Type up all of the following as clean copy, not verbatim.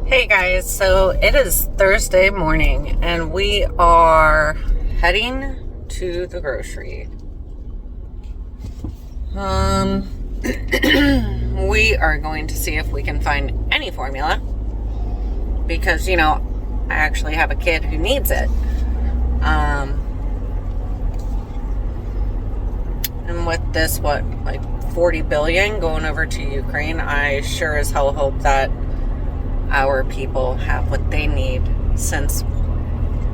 Hey guys, so it is Thursday morning and we are heading to the grocery. We are going to see if we can find any formula because, I actually have a kid who needs it. And with this, 40 billion going over to Ukraine, I sure as hell hope that our people have what they need, since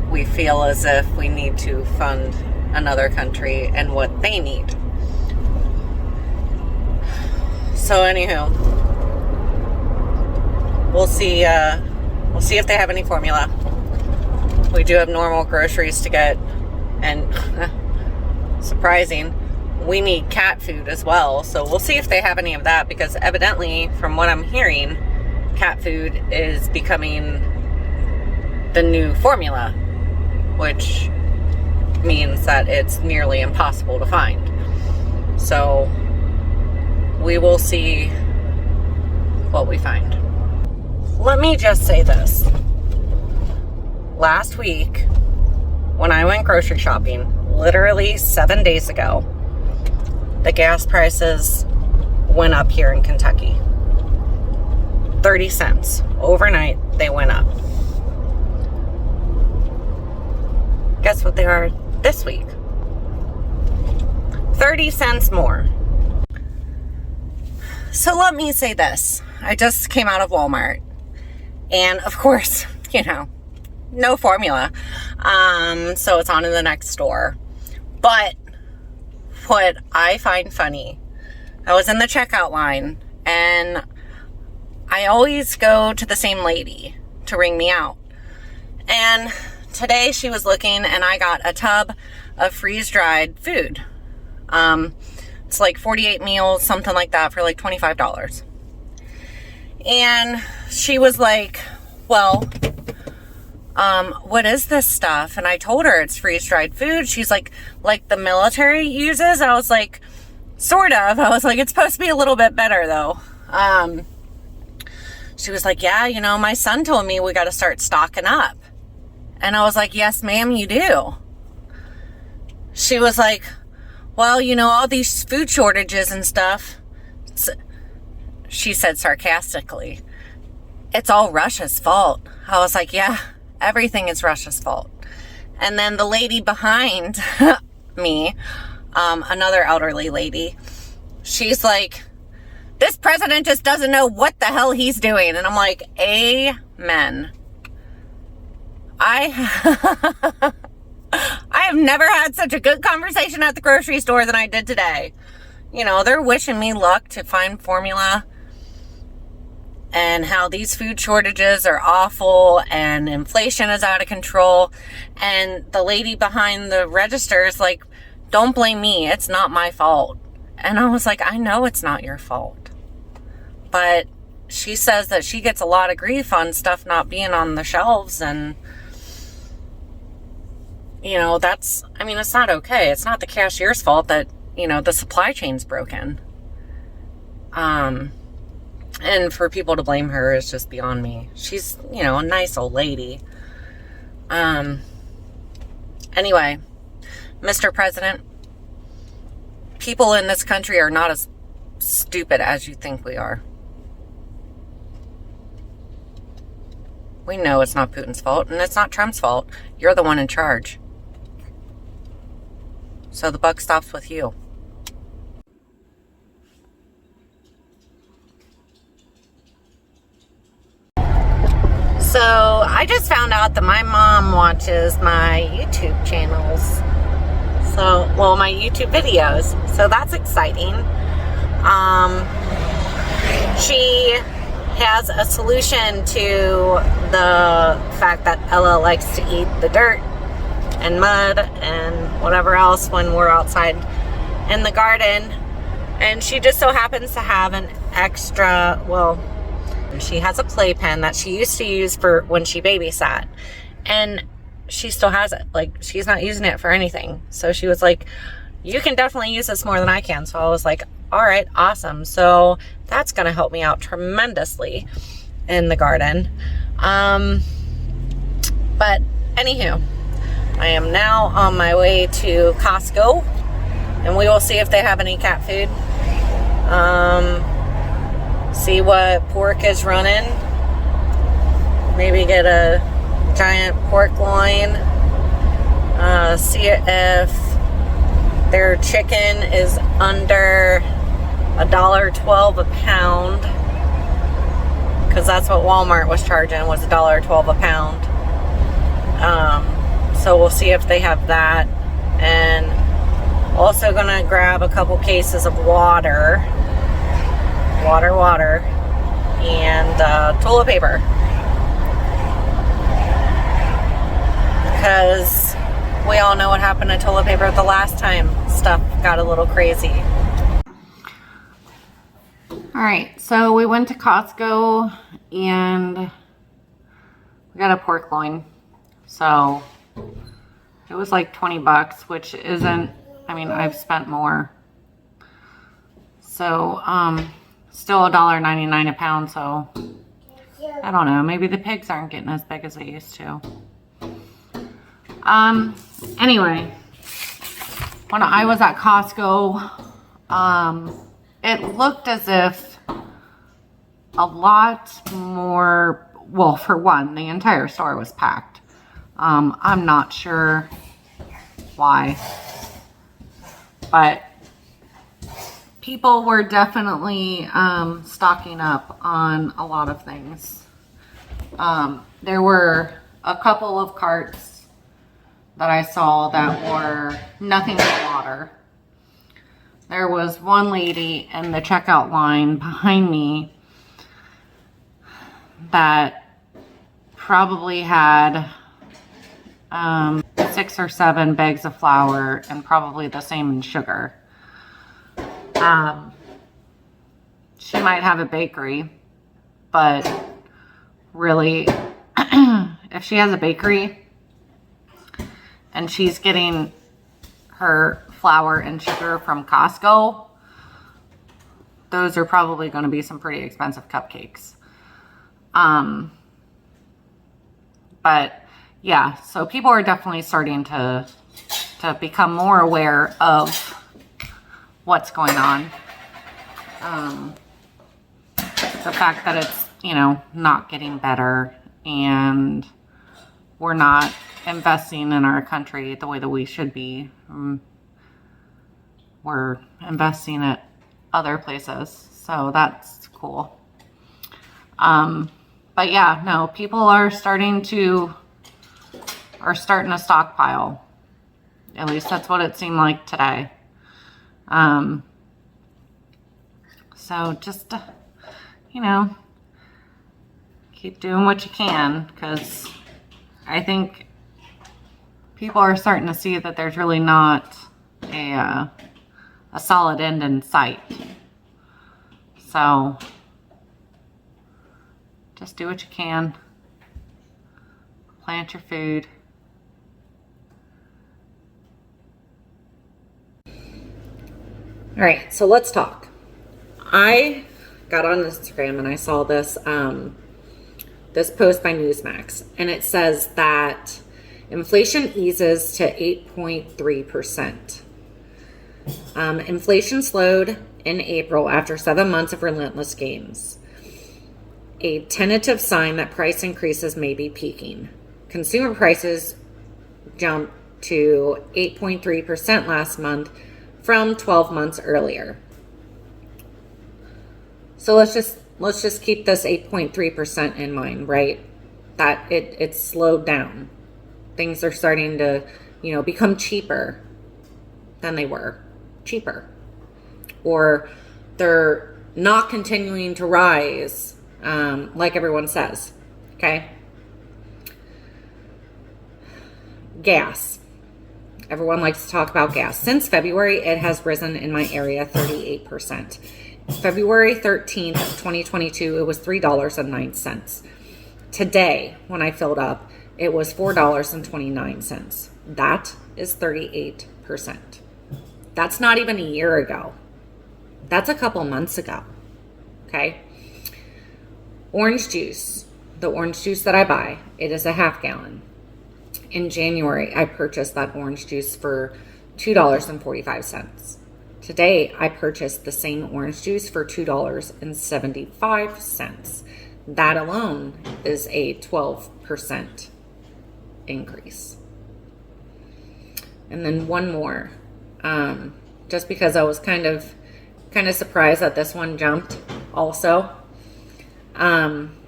we feel as if we need to fund another country and what they need. So anywho, we'll see if they have any formula. We do have normal groceries to get, and surprising, we need cat food as well. So we'll see if they have any of that, because evidently, from what I'm hearing, cat food is becoming the new formula, which means that it's nearly impossible to find. So we will see what we find. Let me just say this. Last week, when I went grocery shopping, literally 7 days ago, the gas prices went up here in Kentucky. 30 cents. Overnight, they went up. Guess what they are this week? 30 cents more. So let me say this. I just came out of Walmart. And of course, no formula. So it's on in the next store. But what I find funny, I was in the checkout line and I always go to the same lady to ring me out. And today she was looking and I got a tub of freeze-dried food. It's like 48 meals, something like that, for like $25. And she was like, well, what is this stuff? And I told her it's freeze-dried food. She's like the military uses? I was like, sort of. I was like, it's supposed to be a little bit better though. She was like, yeah, my son told me we got to start stocking up. And I was like, yes, ma'am, you do. She was like, well, all these food shortages and stuff. She said sarcastically, it's all Russia's fault. I was like, yeah, everything is Russia's fault. And then the lady behind me, another elderly lady, she's like, this president just doesn't know what the hell he's doing. And I'm like, amen. I have never had such a good conversation at the grocery store than I did today. They're wishing me luck to find formula and how these food shortages are awful and inflation is out of control. And the lady behind the register is like, don't blame me. It's not my fault. And I was like, I know it's not your fault. But she says that she gets a lot of grief on stuff not being on the shelves. And, it's not okay. It's not the cashier's fault that, the supply chain's broken. And for people to blame her is just beyond me. She's, a nice old lady. Anyway, Mr. President, people in this country are not as stupid as you think we are. We know it's not Putin's fault, and it's not Trump's fault. You're the one in charge. So the buck stops with you. So I just found out that my mom watches my YouTube channels. My YouTube videos. So that's exciting. She has a solution to the fact that Ella likes to eat the dirt and mud and whatever else when we're outside in the garden. And she just so happens to have an extra, she has a playpen that she used to use for when she babysat. And she still has it. She's not using it for anything. So she was like, you can definitely use this more than I can. So I was like, all right, awesome. So that's going to help me out tremendously. in the garden. But anywho, I am now on my way to Costco, and we will see if they have any cat food. See what pork is running. Maybe get a giant pork loin. See if their chicken is under $1.12 a pound, because that's what Walmart was charging, was $1.12 a pound. So we'll see if they have that. And also gonna grab a couple cases of water, and toilet paper, because we all know what happened to toilet paper the last time stuff got a little crazy. All right, so we went to Costco and we got a pork loin. So it was like 20 bucks, which isn't, I mean, I've spent more. So, still $1.99 a pound. So I don't know, maybe the pigs aren't getting as big as they used to. Anyway, when I was at Costco, it looked as if a lot more, well, for one, the entire store was packed. I'm not sure why, but people were definitely stocking up on a lot of things. There were a couple of carts that I saw that were nothing but water. There was one lady in the checkout line behind me that probably had 6 or 7 bags of flour and probably the same in sugar. She might have a bakery, but really, if she has a bakery and she's getting her flour and sugar from Costco, those are probably going to be some pretty expensive cupcakes. But yeah, so people are definitely starting to become more aware of what's going on. The fact that it's, you know, not getting better, and we're not investing in our country the way that we should be. We're investing at other places, so that's cool. But yeah, no, people are starting to stockpile. At least that's what it seemed like today. So just, you know, keep doing what you can, because I think people are starting to see that there's really not a solid end in sight. So just do what you can. Plant your food. All right, so let's talk. I got on Instagram and I saw this this post by Newsmax, and it says that inflation eases to 8.3%. Inflation slowed in April after 7 months of relentless gains, a tentative sign that price increases may be peaking. Consumer prices jumped to 8.3% last month from 12 months earlier. So let's just keep this 8.3% in mind, right? That it's slowed down. Things are starting to, you know, become cheaper than they were. Cheaper. Or they're not continuing to rise like everyone says. Okay? Gas. Everyone likes to talk about gas. Since February, it has risen in my area 38%. February 13th, 2022, it was $3.09. Today, when I filled up, it was $4.29. That is 38%. That's not even a year ago. That's a couple months ago. Okay? Orange juice, the orange juice that I buy, it is a half gallon. In January, I purchased that orange juice for $2.45. Today, I purchased the same orange juice for $2.75. That alone is a 12% increase. And then one more, just because I was kind of surprised that this one jumped also.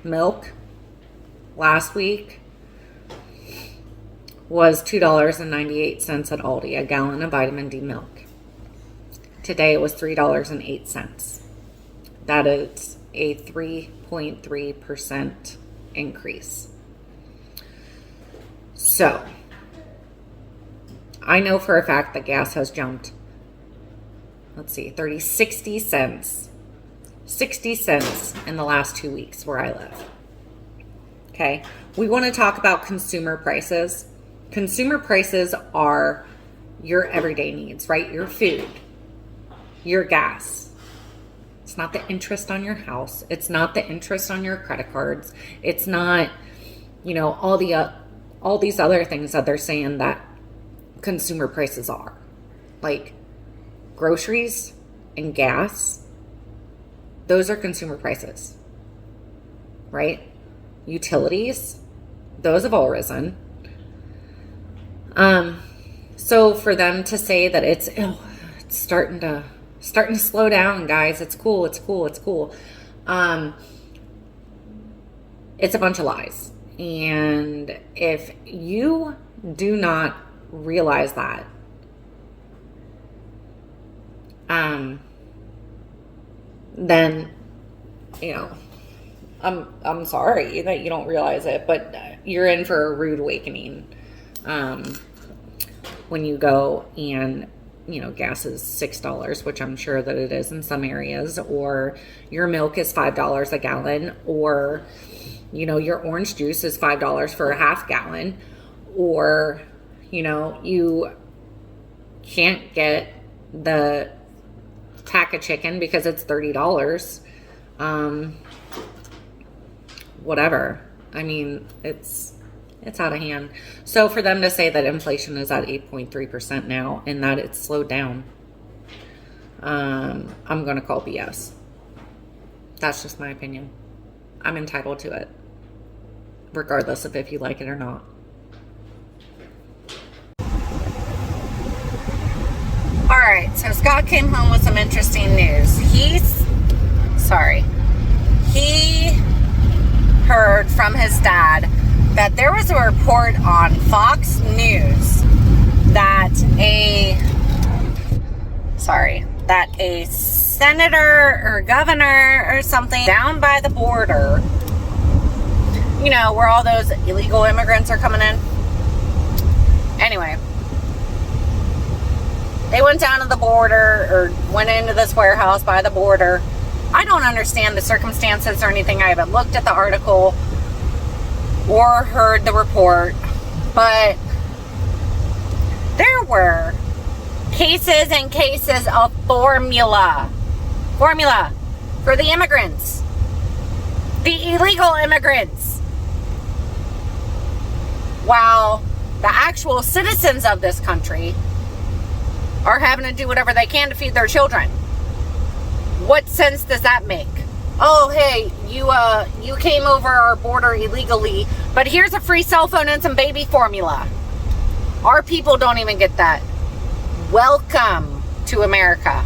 Milk last week was $2.98 at Aldi, a gallon of vitamin D milk. Today it was $3.08. That is a 3.3% increase. So, I know for a fact that gas has jumped, 60 cents. 60 cents in the last 2 weeks where I live. Okay, we want to talk about consumer prices. Consumer prices are your everyday needs, right? Your food, your gas. It's not the interest on your house. It's not the interest on your credit cards. It's not, all these other things that they're saying that consumer prices are. Like groceries and gas, those are consumer prices, right? Utilities, those have all risen. So for them to say that it's starting to slow down, guys, it's cool. It's a bunch of lies. And if you do not realize that, then, I'm sorry that you don't realize it, but you're in for a rude awakening. When you go and, gas is $6, which I'm sure that it is in some areas, or your milk is $5 a gallon, or, your orange juice is $5 for a half gallon, or, you can't get the pack of chicken because it's $30. Whatever. I mean, it's out of hand. So for them to say that inflation is at 8.3% now and that it's slowed down, I'm going to call BS. That's just my opinion. I'm entitled to it, regardless of if you like it or not. All right, so Scott came home with some interesting news. He heard from his dad that there was a report on Fox News that a senator or governor or something down by the border, where all those illegal immigrants are coming in. Anyway, they went down to the border or went into this warehouse by the border. I don't understand the circumstances or anything. I haven't looked at the article or heard the report, but there were cases and cases of formula for the immigrants, the illegal immigrants, while the actual citizens of this country are having to do whatever they can to feed their children. What sense does that make? Oh, hey, you came over our border illegally, but here's a free cell phone and some baby formula. Our people don't even get that. Welcome to America.